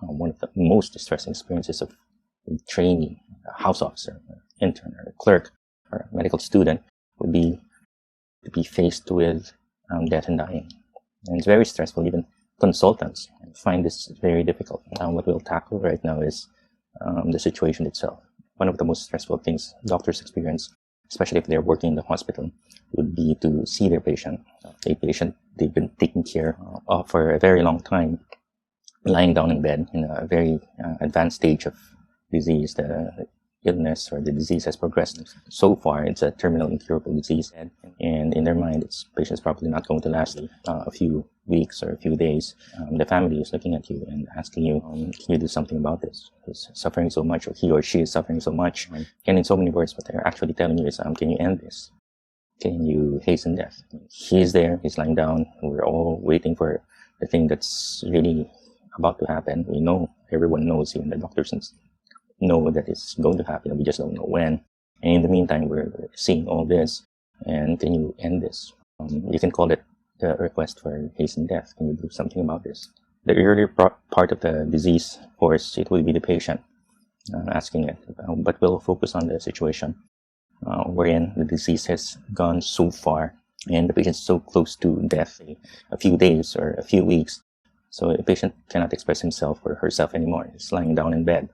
one of the most distressing experiences of a trainee, a house officer, intern, or a clerk, or a medical student would be to be faced with death and dying. And it's very stressful. Even consultants find this very difficult. What we'll tackle right now is the situation itself. One of the most stressful things doctors experience, especially if they're working in the hospital, would be to see their patient, a patient they've been taking care of for a very long time, lying down in bed in a very advanced stage of disease. The illness or the disease has progressed. So far, it's a terminal incurable disease, and in their mind, this patient's probably not going to last a few weeks or a few days. The family is looking at you and asking you, can you do something about this? He's suffering so much, or he or she is suffering so much. And in so many words, what they're actually telling you is, can you end this? Can you hasten death? He's there, he's lying down. We're all waiting for the thing that's really about to happen. We know, everyone knows, even the doctors know that it's going to happen. We just don't know when. And in the meantime, we're seeing all this. And can you end this? You can call it the request for hasten death. Can you do something about this? The earlier part of the disease, of course, it will be the patient asking it. But we'll focus on the situation wherein the disease has gone so far and the patient is so close to death, a few days or a few weeks. So the patient cannot express himself or herself anymore. He's lying down in bed.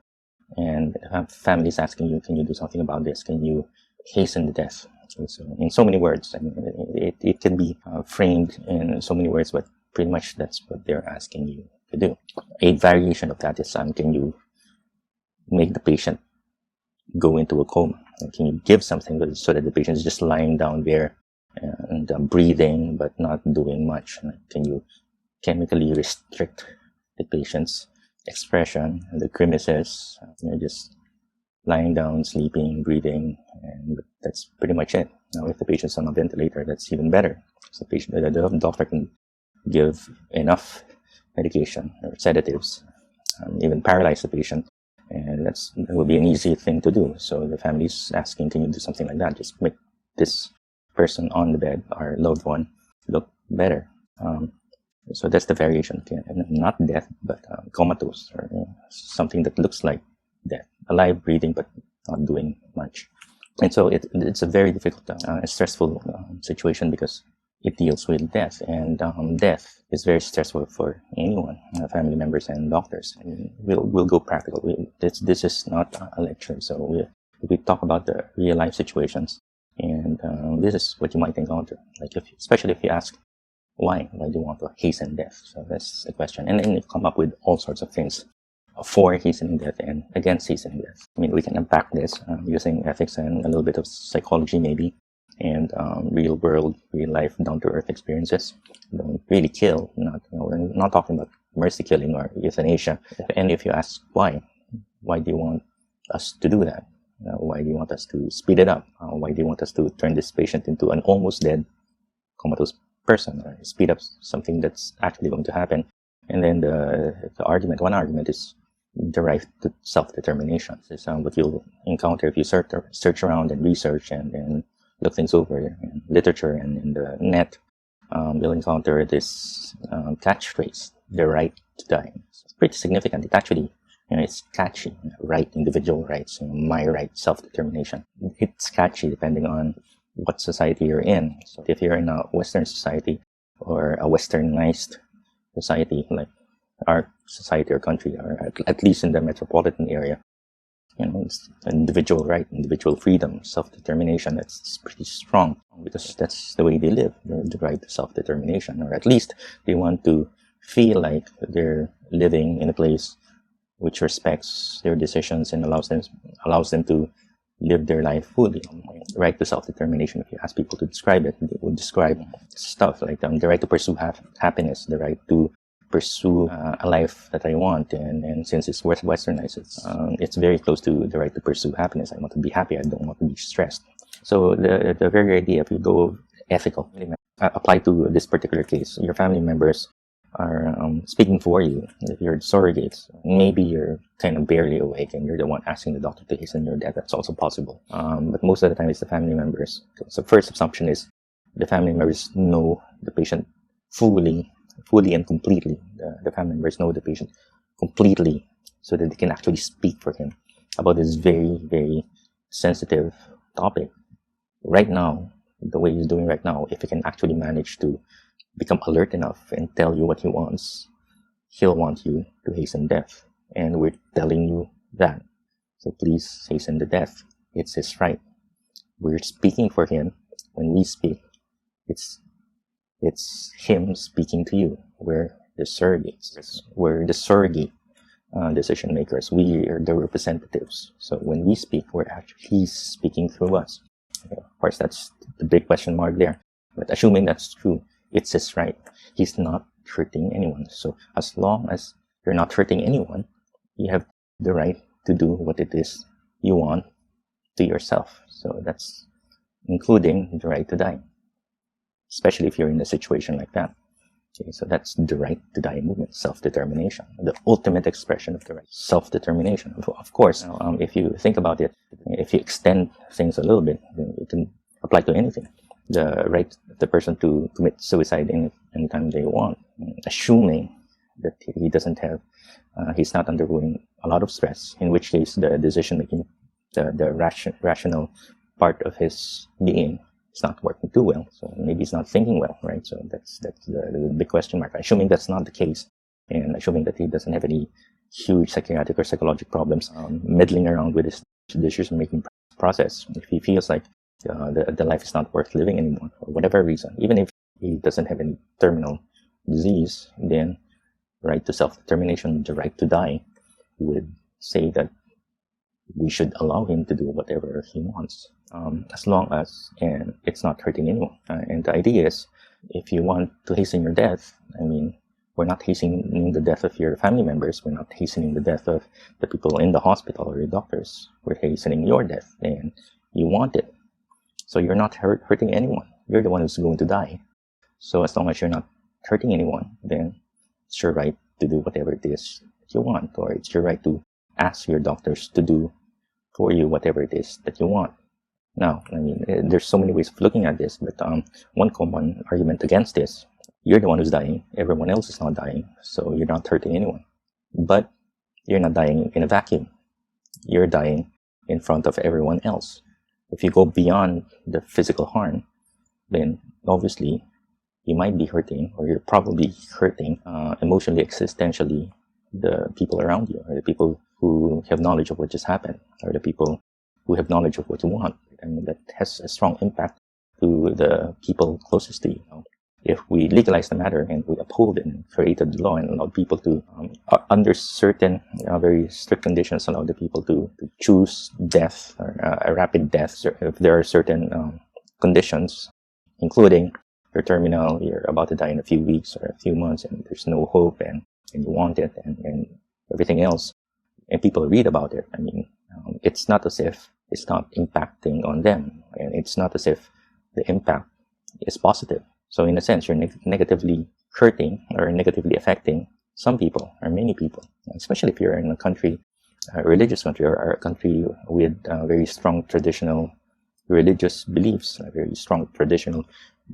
And families asking you, can you do something about this? Can you hasten the death? So in so many words, I mean, it can be framed in so many words, but pretty much that's what they're asking you to do. A variation of that is, can you make the patient go into a coma? Can you give something so that the patient is just lying down there and breathing but not doing much? Can you chemically restrict the patient's expression, the grimaces, just lying down, sleeping, breathing, and that's pretty much it. Now, if the patient's on a ventilator, that's even better. So the doctor can give enough medication or sedatives, even paralyze the patient, and that will be an easy thing to do. So the family's asking, can you do something like that? Just make this person on the bed, our loved one, look better. So that's the variation. Not death, but comatose, or something that looks like death. Alive, breathing, but not doing much. And so it's a very difficult, stressful situation because it deals with death. And death is very stressful for anyone, family members and doctors. And we'll go practical. This is not a lecture, so we talk about the real life situations. And this is what you might encounter. Especially if you ask, why do you want to hasten death? So that's the question. And then you come up with all sorts of things for hastening death and against hastening death. I mean, we can unpack this using ethics and a little bit of psychology maybe, and real world, real life, down to earth experiences. Don't really kill. We're not talking about mercy killing or euthanasia. And if you ask why do you want us to do that? Why do you want us to speed it up? Why do you want us to turn this patient into an almost dead comatose person, or speed up something that's actually going to happen? And then one argument is the right to self-determination. This is what you'll encounter if you search around and research and look things over in literature and in the net. You'll encounter this catchphrase, the right to die. It's pretty significant. It actually, it's catchy. Right, individual rights, my right, self-determination. It's catchy depending on what society you're in. So if you're in a Western society or a Westernized society like our society or country, or at least in the metropolitan area, it's individual right, individual freedom, self-determination. That's pretty strong because that's the way they live, the right to self-determination, or at least they want to feel like they're living in a place which respects their decisions and allows them to live their life fully. Right to self-determination, if you ask people to describe it, they will describe stuff like the right to pursue happiness, the right to pursue a life that I want, and since it's Westernized, it's very close to the right to pursue happiness. I want to be happy, I don't want to be stressed. So the very idea, if you go ethical, apply to this particular case. Your family members are speaking for you. If you're surrogates, maybe you're kind of barely awake and you're the one asking the doctor to hasten your death. That's also possible. But most of the time it's the family members. So first assumption is the family members know the patient fully and completely. The family members know the patient completely so that they can actually speak for him about this very, very sensitive topic. Right now, the way he's doing right now, if he can actually manage to become alert enough and tell you what he wants, he'll want you to hasten death. And we're telling you that. So please hasten the death. It's his right. We're speaking for him. When we speak, it's him speaking to you. We're the surrogates. We're the surrogate decision makers. We are the representatives. So when we speak, he's speaking through us. Of course, that's the big question mark there. But assuming that's true, it's his right. He's not hurting anyone. So as long as you're not hurting anyone, you have the right to do what it is you want to yourself. So that's including the right to die, especially if you're in a situation like that. Okay, so that's the right to die movement, self-determination, the ultimate expression of the right, self-determination. Of course, if you think about it, if you extend things a little bit, it can apply to anything. The right of the person to commit suicide anytime they want, assuming that he doesn't have, he's not undergoing a lot of stress, in which case the decision-making, the rational part of his being is not working too well. So maybe he's not thinking well, right? So that's the big question mark. Assuming that's not the case, and assuming that he doesn't have any huge psychiatric or psychological problems meddling around with his decision-making process, if he feels like the life is not worth living anymore, for whatever reason, even if he doesn't have any terminal disease, then right to self-determination, the right to die, would say that we should allow him to do whatever he wants, as long as and it's not hurting anyone. And the idea is, if you want to hasten your death, I mean, we're not hastening the death of your family members. We're not hastening the death of the people in the hospital or your doctors. We're hastening your death, and you want it. So you're not hurting anyone. You're the one who's going to die. So as long as you're not hurting anyone, then it's your right to do whatever it is that you want, or it's your right to ask your doctors to do for you whatever it is that you want. Now, I mean, there's so many ways of looking at this, but one common argument against this: you're the one who's dying, everyone else is not dying, so you're not hurting anyone. But you're not dying in a vacuum. You're dying in front of everyone else. If you go beyond the physical harm, then obviously you might be hurting, or you're probably hurting emotionally, existentially, the people around you, or the people who have knowledge of what just happened, or the people who have knowledge of what you want. I mean, that has a strong impact to the people closest to you. If we legalize the matter and we uphold and created the law and allow people to, under certain very strict conditions, allow the people to choose death, or a rapid death, if there are certain conditions, including you're terminal, you're about to die in a few weeks or a few months, and there's no hope, and you want it, and everything else, and people read about it. I mean, it's not as if it's not impacting on them, and it's not as if the impact is positive. So in a sense, you're negatively hurting or negatively affecting some people or many people, especially if you're in a country, a religious country, or a country with very strong traditional religious beliefs, very strong traditional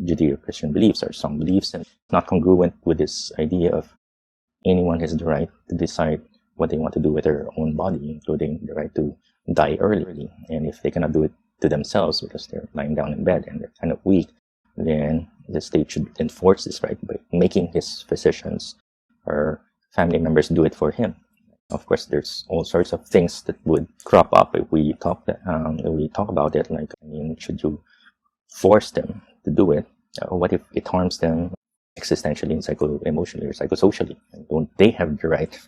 Judeo-Christian beliefs, or some beliefs, and not congruent with this idea of anyone has the right to decide what they want to do with their own body, including the right to die early. And if they cannot do it to themselves because they're lying down in bed and they're kind of weak, then the state should enforce this right by making his physicians or family members do it for him. Of course, there's all sorts of things that would crop up if we talk about it. Like, I mean, should you force them to do it? What if it harms them existentially and psycho-emotionally or psychosocially? And don't they have the right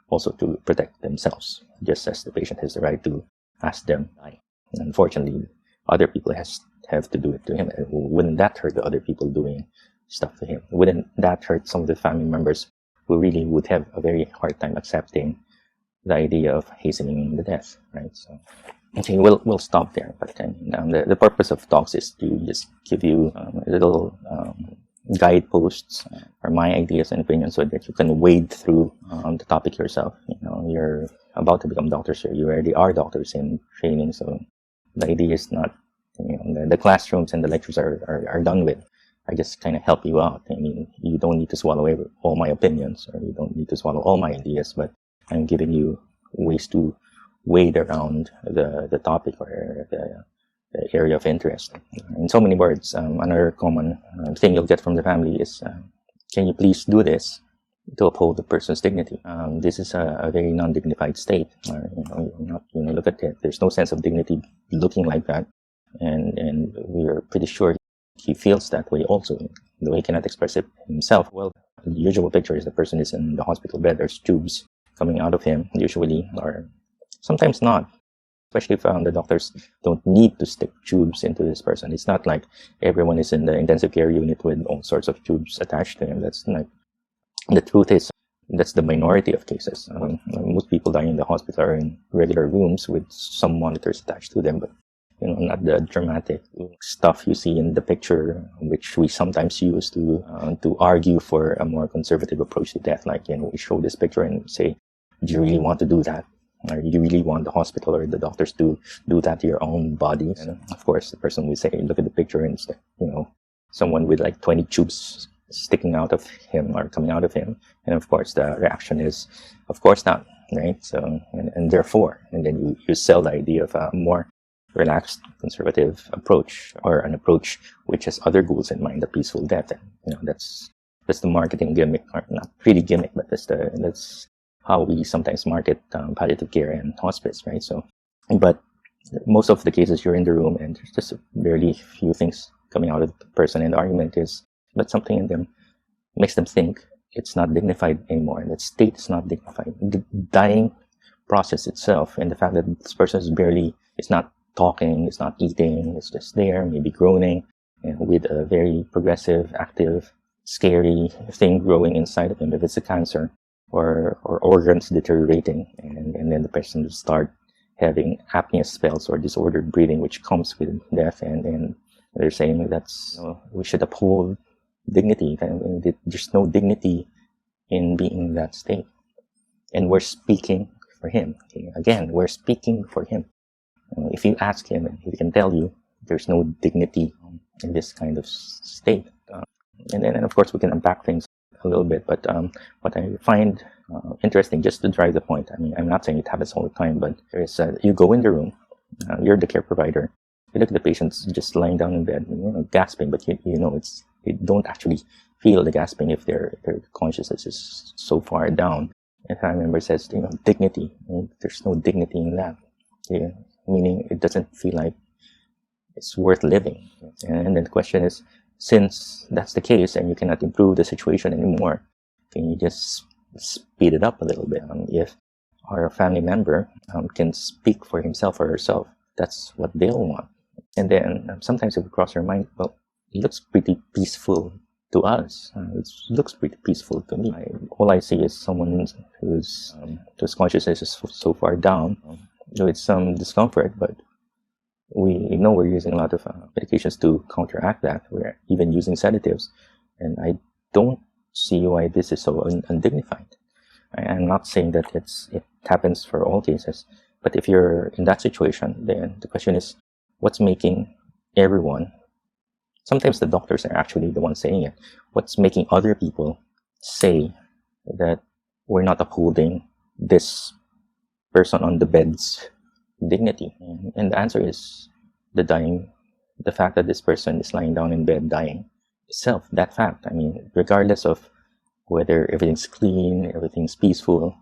also to protect themselves, just as the patient has the right to ask them to die? Unfortunately, other people have to do it to him. Wouldn't that hurt the other people doing stuff to him? Wouldn't that hurt some of the family members who really would have a very hard time accepting the idea of hastening the death, right? So, okay, we'll stop there. But the purpose of talks is to just give you little guideposts or my ideas and opinions, so that you can wade through the topic yourself. You know, you're about to become doctors, or you already are doctors in training. So the idea is not, you know, the classrooms and the lectures are done with. I just kind of help you out. I mean, you don't need to swallow all my opinions, or you don't need to swallow all my ideas, but I'm giving you ways to wade around the topic or the area of interest. In so many words, another common thing you'll get from the family is, can you please do this to uphold the person's dignity? This is a very non-dignified state. Look at it. There's no sense of dignity looking like that, and we're pretty sure he feels that way also, though he cannot express it himself. Well, the usual picture is the person is in the hospital bed. There's tubes coming out of him, usually, or sometimes not. Especially if the doctors don't need to stick tubes into this person. It's not like everyone is in the intensive care unit with all sorts of tubes attached to him. That's not. The truth is, that's the minority of cases. Most people dying in the hospital are in regular rooms with some monitors attached to them, but not the dramatic stuff you see in the picture, which we sometimes use to argue for a more conservative approach to death. Like, we show this picture and say, do you really want to do that? Or do you really want the hospital or the doctors to do that to your own body? And of course, the person will say, look at the picture, and it's like, someone with like 20 tubes sticking out of him or coming out of him. And of course, the reaction is, of course not, right? So, and therefore, and then you sell the idea of a more relaxed, conservative approach, or an approach which has other goals in mind, a peaceful death. And, that's the marketing gimmick, or not really gimmick, but that's how we sometimes market palliative care and hospice, right? So, but most of the cases you're in the room and there's just barely few things coming out of the person, and the argument is, but something in them makes them think it's not dignified anymore, and that state is not dignified. The dying process itself, and the fact that this person is not talking, it's not eating, it's just there, maybe groaning, and with a very progressive, active, scary thing growing inside of him, if it's a cancer, or organs deteriorating, and then the person will start having apnea spells or disordered breathing, which comes with death, and they're saying that's we should uphold dignity, and there's no dignity in being in that state, and we're speaking for him. Okay? Again, we're speaking for him. If you ask him, and he can tell you there's no dignity in this kind of state, and of course we can unpack things a little bit, but what I find interesting, just to drive the point, I'm not saying it happens all the time, but there is you go in the room, you're the care provider, you look at the patients just lying down in bed, gasping, but you don't actually feel the gasping if their consciousness is so far down. And a family member says, dignity. There's no dignity in that. Meaning it doesn't feel like it's worth living. And then the question is, since that's the case and you cannot improve the situation anymore, can you just speed it up a little bit? If our family member can speak for himself or herself, that's what they'll want. And then sometimes it would cross your mind, well, it looks pretty peaceful to us. It looks pretty peaceful to me. All I see is someone whose consciousness is so far down with some discomfort, but we know we're using a lot of medications to counteract that. We're even using sedatives, and I don't see why this is so undignified. I'm not saying that it happens for all cases, but if you're in that situation, then the question is, what's making everyone, sometimes the doctors are actually the ones saying it, what's making other people say that we're not upholding this person on the bed's dignity? And the answer is the fact that this person is lying down in bed dying itself, that fact. Regardless of whether everything's clean, everything's peaceful,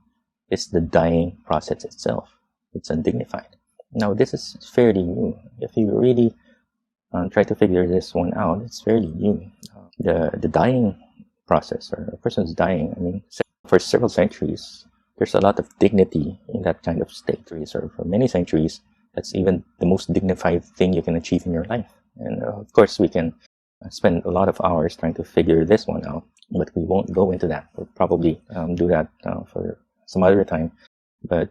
it's the dying process itself. It's undignified. Now, this is fairly new. If you really try to figure this one out, it's fairly new. The dying process, or a person's dying, for several centuries, there's a lot of dignity in that kind of state. Or for many centuries, that's even the most dignified thing you can achieve in your life. And of course, we can spend a lot of hours trying to figure this one out, but we won't go into that. We'll probably do that for some other time. But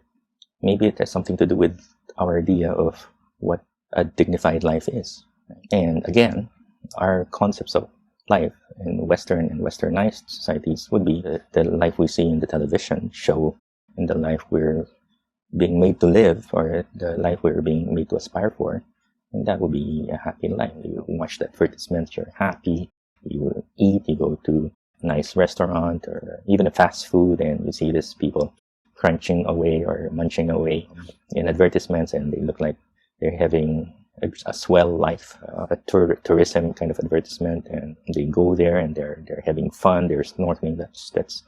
maybe it has something to do with our idea of what a dignified life is. And again, our concepts of life in Western and Westernized societies would be the life we see in the television show, and the life we're being made to live, or the life we're being made to aspire for. And that would be a happy life. You watch the advertisement, you're happy, you eat, you go to a nice restaurant or even a fast food, and you see these people crunching away or munching away in advertisements, and they look like they're having a swell life, a tourism kind of advertisement, and they go there and they're having fun, they're snorkeling. That's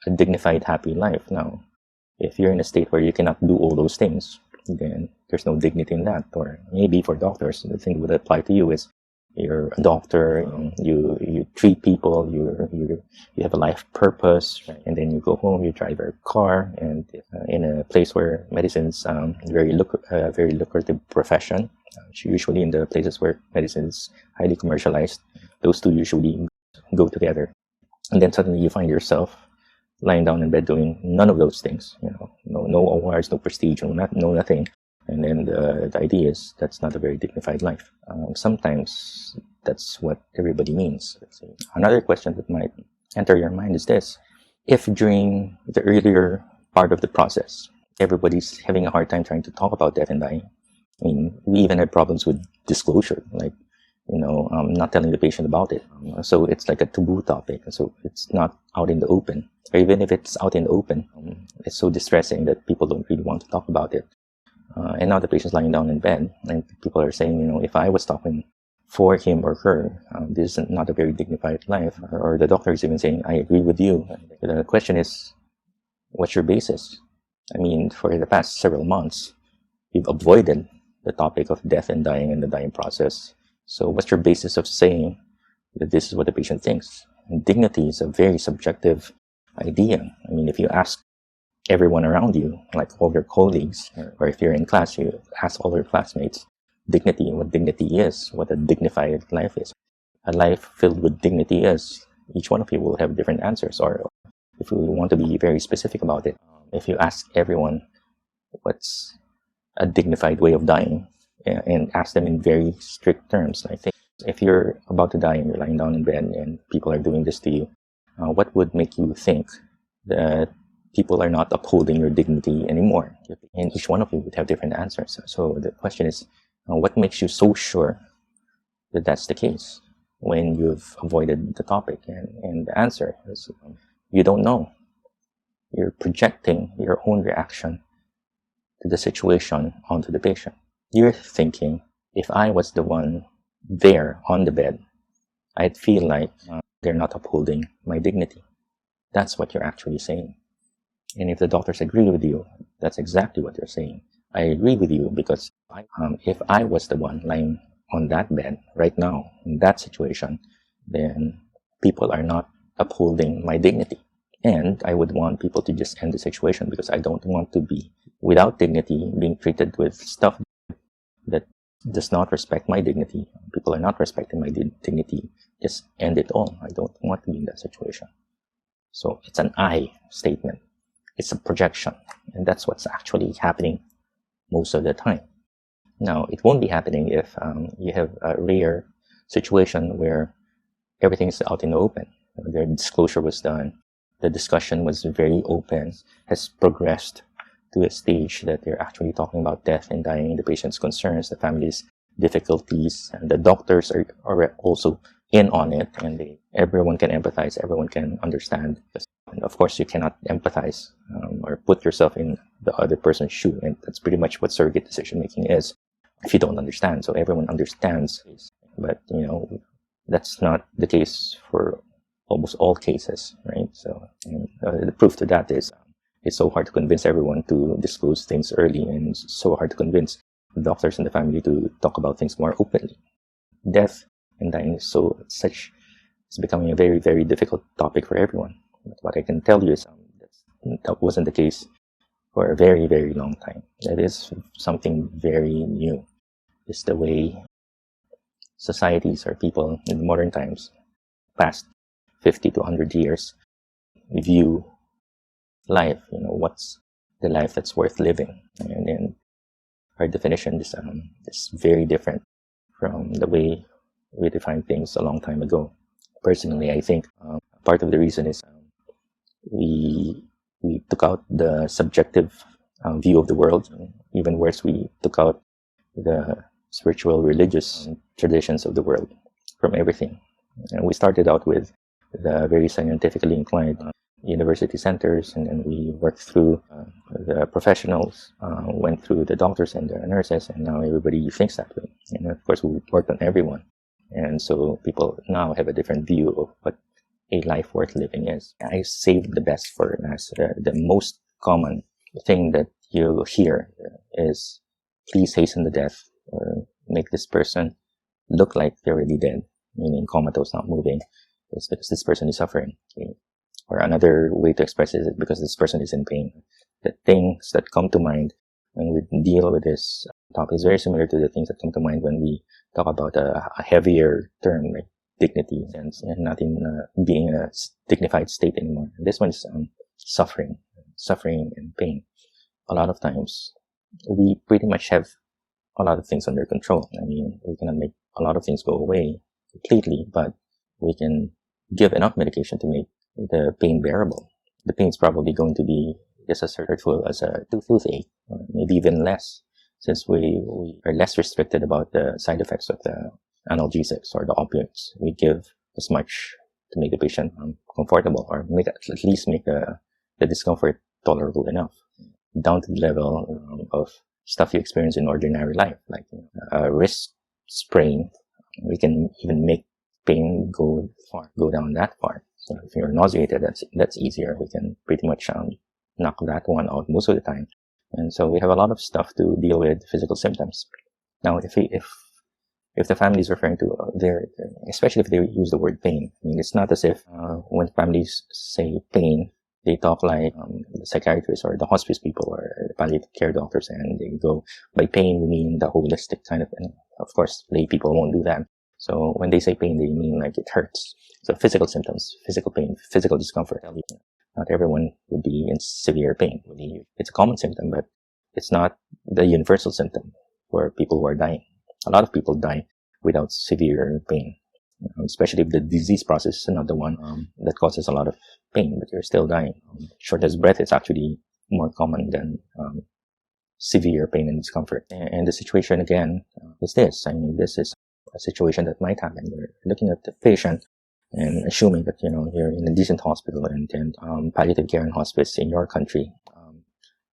a dignified, happy life. Now, if you're in a state where you cannot do all those things, then there's no dignity in that. Or maybe for doctors, the thing that would apply to you is you're a doctor, you treat people, you have a life purpose, right? And then you go home, you drive your car, and in a place where medicine's very lucrative profession, usually in the places where medicine is highly commercialized, those two usually go together. And then suddenly you find yourself lying down in bed doing none of those things, no awards, no prestige, no nothing. And then the idea is that's not a very dignified life. Sometimes that's what everybody means. Another question that might enter your mind is this: if during the earlier part of the process, everybody's having a hard time trying to talk about death and dying. I mean, we even had problems with disclosure, like, not telling the patient about it. So it's like a taboo topic. So it's not out in the open. Or even if it's out in the open, it's so distressing that people don't really want to talk about it. And now the patient's lying down in bed, and people are saying, if I was talking for him or her, this is not a very dignified life. Or the doctor is even saying, I agree with you. The question is, what's your basis? I mean, for the past several months, you've avoided the topic of death and dying and the dying process. So what's your basis of saying that this is what the patient thinks? And dignity is a very subjective idea. I mean, if you ask everyone around you, like all your colleagues, or if you're in class, you ask all your classmates dignity, what dignity is, what a dignified life is. A life filled with dignity is, each one of you will have different answers. Or if you want to be very specific about it, if you ask everyone what's a dignified way of dying, and ask them in very strict terms, I think if you're about to die and you're lying down in bed and people are doing this to you, what would make you think that people are not upholding your dignity anymore? And each one of you would have different answers. So the question is, what makes you so sure that that's the case when you've avoided the topic? And the answer is, you don't know. You're projecting your own reaction to the situation onto the patient. You're thinking, if I was the one there on the bed, I'd feel like they're not upholding my dignity. That's what you're actually saying. And if the doctors agree with you, that's exactly what they're saying. I agree with you because if I was the one lying on that bed right now, in that situation, then people are not upholding my dignity. And I would want people to just end the situation because I don't want to be without dignity, being treated with stuff that does not respect my dignity. People are not respecting my dignity. Just end it all. I don't want to be in that situation. So it's an I statement. It's a projection. And that's what's actually happening most of the time. Now, it won't be happening if you have a rare situation where everything is out in the open. The disclosure was done. The discussion was very open, has progressed to a stage that they're actually talking about death and dying, the patient's concerns, the family's difficulties, and the doctors are also in on it, and everyone can empathize, everyone can understand. And of course, you cannot empathize or put yourself in the other person's shoe, and that's pretty much what surrogate decision making is. If you don't understand, so everyone understands, but that's not the case for almost all cases, right? So the proof to that is it's so hard to convince everyone to disclose things early, and it's so hard to convince the doctors and the family to talk about things more openly. Death and dying is it's becoming a very, very difficult topic for everyone. But what I can tell you is that wasn't the case for a very, very long time. That is something very new. It's the way societies or people in modern times, past 50 to 100 years, view life. What's the life that's worth living? And our definition is very different from the way we defined things a long time ago. Personally, I think part of the reason is we took out the subjective view of the world. Even worse, we took out the spiritual, religious traditions of the world from everything. And we started out with the very scientifically inclined university centers, and then we worked through the professionals went through the doctors and the nurses, and now everybody thinks that way. And of course, we worked on everyone. And so people now have a different view of what a life worth living is. I saved the best for last. The most common thing that you hear is, please hasten the death, or make this person look like they're really dead, meaning comatose, not moving. It's because this person is suffering. Okay? Or another way to express it is because this person is in pain. The things that come to mind when we deal with this topic is very similar to the things that come to mind when we talk about a heavier term like dignity and not in being a dignified state anymore. This one is suffering and pain. A lot of times we pretty much have a lot of things under control. I mean, we cannot make a lot of things go away completely, but we can give enough medication to make the pain bearable. The pain is probably going to be just as hurtful as a toothache, or maybe even less, since we are less restricted about the side effects of the analgesics or the opioids. We give as much to make the patient comfortable, or at least make the discomfort tolerable enough, down to the level of stuff you experience in ordinary life, like a wrist sprain. We can even make pain go down that far. So if you're nauseated, that's easier. We can pretty much knock that one out most of the time. And so we have a lot of stuff to deal with physical symptoms. Now, if the family is referring to especially if they use the word pain, I mean, it's not as if when families say pain, they talk like the psychiatrists or the hospice people or the palliative care doctors, and they go, by pain we mean the holistic kind of, and of course lay people won't do that. So when they say pain, they mean like it hurts. So physical symptoms, physical pain, physical discomfort. Not everyone would be in severe pain. It's a common symptom, but it's not the universal symptom for people who are dying. A lot of people die without severe pain, especially if the disease process is not the one that causes a lot of pain, but you're still dying. Shortness of breath is actually more common than severe pain and discomfort. And the situation again is this. I mean, this is a situation that might happen. You're looking at the patient and assuming that, you're in a decent hospital and palliative care and hospice in your country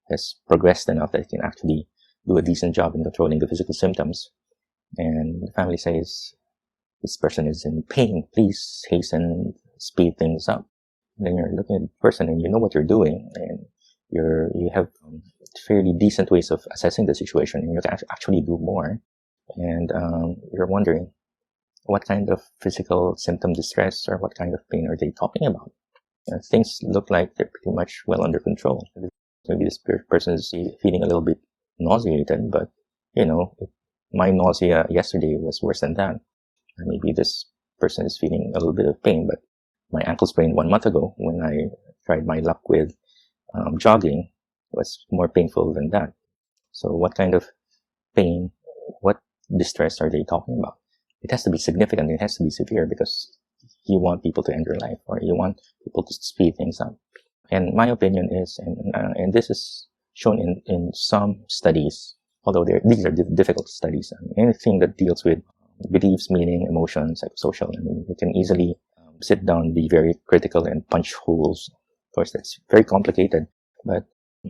has progressed enough that it can actually do a decent job in controlling the physical symptoms. And the family says, this person is in pain, please hasten, speed things up. And then you're looking at the person and you know what you're doing, and you have fairly decent ways of assessing the situation, and you can actually do more. And you're wondering, what kind of physical symptom distress or what kind of pain are they talking about? Things look like they're pretty much well under control. Maybe this person is feeling a little bit nauseated, but my nausea yesterday was worse than that. And maybe this person is feeling a little bit of pain, but my ankle sprain 1 month ago when I tried my luck with jogging was more painful than that. So what kind of pain, what distress are they talking about? It has to be significant. It has to be severe, because you want people to end their life, or you want people to speed things up. And my opinion is, and this is shown in some studies, although these are difficult studies. Anything that deals with beliefs, meaning, emotions, psychosocial, you can easily sit down, be very critical, and punch holes. Of course, that's very complicated, but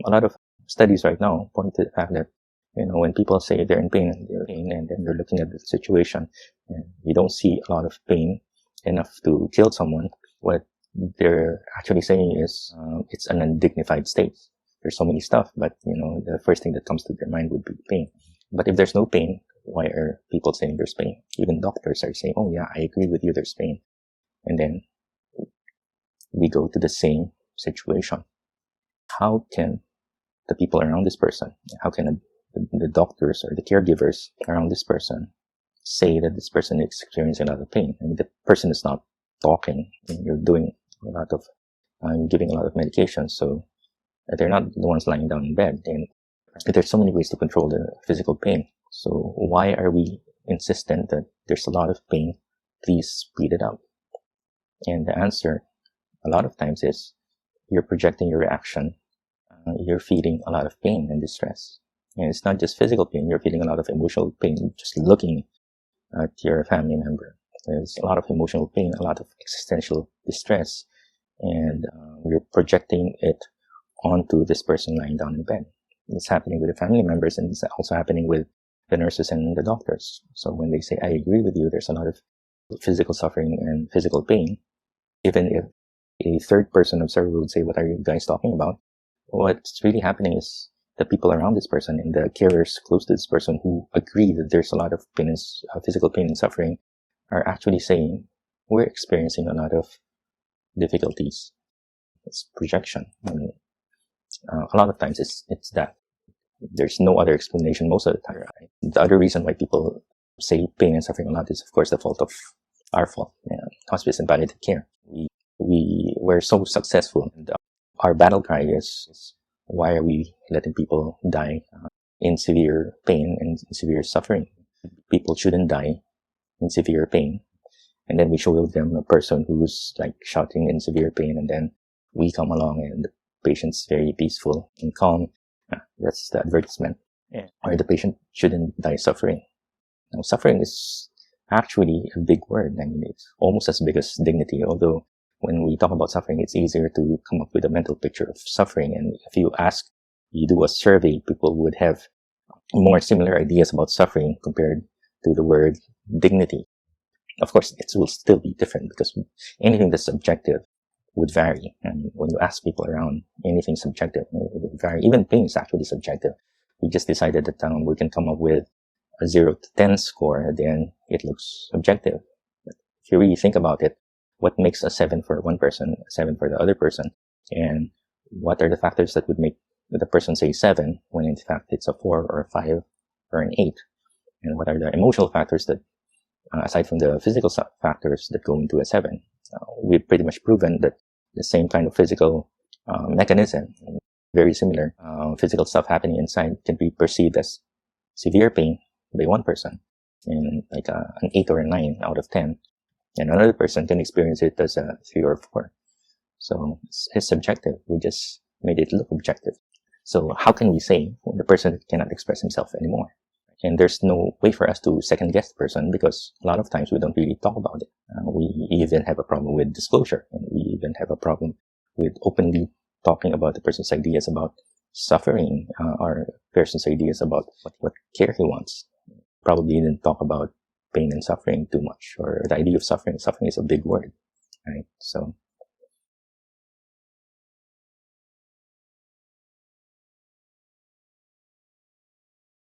a lot of studies right now point to the fact that when people say they're in pain, and then you're looking at the situation, and you don't see a lot of pain enough to kill someone, what they're actually saying is it's an undignified state. There's so many stuff, but the first thing that comes to their mind would be pain. But if there's no pain, why are people saying there's pain? Even doctors are saying, oh yeah, I agree with you, there's pain. And then we go to the same situation. How can the people around this person, how can the doctors or the caregivers around this person say that this person is experiencing a lot of pain? I mean, the person is not talking, and you're doing a lot of, giving a lot of medication, so they're not the ones lying down in bed. And there's so many ways to control the physical pain. So why are we insistent that there's a lot of pain? Please speed it up. And the answer a lot of times is you're projecting your reaction. You're feeling a lot of pain and distress. And it's not just physical pain. You're feeling a lot of emotional pain just looking at your family member. There's a lot of emotional pain, a lot of existential distress. And you're projecting it onto this person lying down in bed. It's happening with the family members, and it's also happening with the nurses and the doctors. So when they say, I agree with you, there's a lot of physical suffering and physical pain, even if a third person observer would say, what are you guys talking about? What's really happening is the people around this person and the carers close to this person who agree that there's a lot of pain and, physical pain and suffering are actually saying, we're experiencing a lot of difficulties. It's projection. I mean, a lot of times it's that. There's no other explanation most of the time. Right? The other reason why people say pain and suffering a lot is, of course, the fault of our fault. Hospice and palliative care. We were so successful. And our battle cry is, why are we letting people die in severe pain and in severe suffering? People shouldn't die in severe pain. And then we show them a person who's like shouting in severe pain, and then we come along and the patient's very peaceful and calm. That's the advertisement. Or the patient shouldn't die suffering. Now, suffering is actually a big word. I mean, it's almost as big as dignity, although when we talk about suffering, it's easier to come up with a mental picture of suffering. And if you do a survey, people would have more similar ideas about suffering compared to the word dignity. Of course, it will still be different because anything that's subjective would vary. And when you ask people around, anything subjective would vary. Even pain is actually subjective. We just decided that we can come up with a 0 to 10 score, then it looks objective. But if you really think about it, what makes a 7 for one person, a 7 for the other person, and what are the factors that would make the person say 7 when in fact it's a 4 or a 5 or an 8? And what are the emotional factors that, aside from the physical factors that go into a 7? We've pretty much proven that the same kind of physical mechanism, very similar physical stuff happening inside, can be perceived as severe pain by one person, and like an 8 or a 9 out of 10. And another person can experience it as a 3 or 4. So it's subjective. We just made it look objective. So how can we say when the person cannot express himself anymore? And there's no way for us to second guess the person, because a lot of times we don't really talk about it. We even have a problem with disclosure, and we even have a problem with openly talking about the person's ideas about suffering, or person's ideas about what care he wants. Probably didn't talk about pain and suffering too much, or the idea of suffering. Suffering is a big word, right? So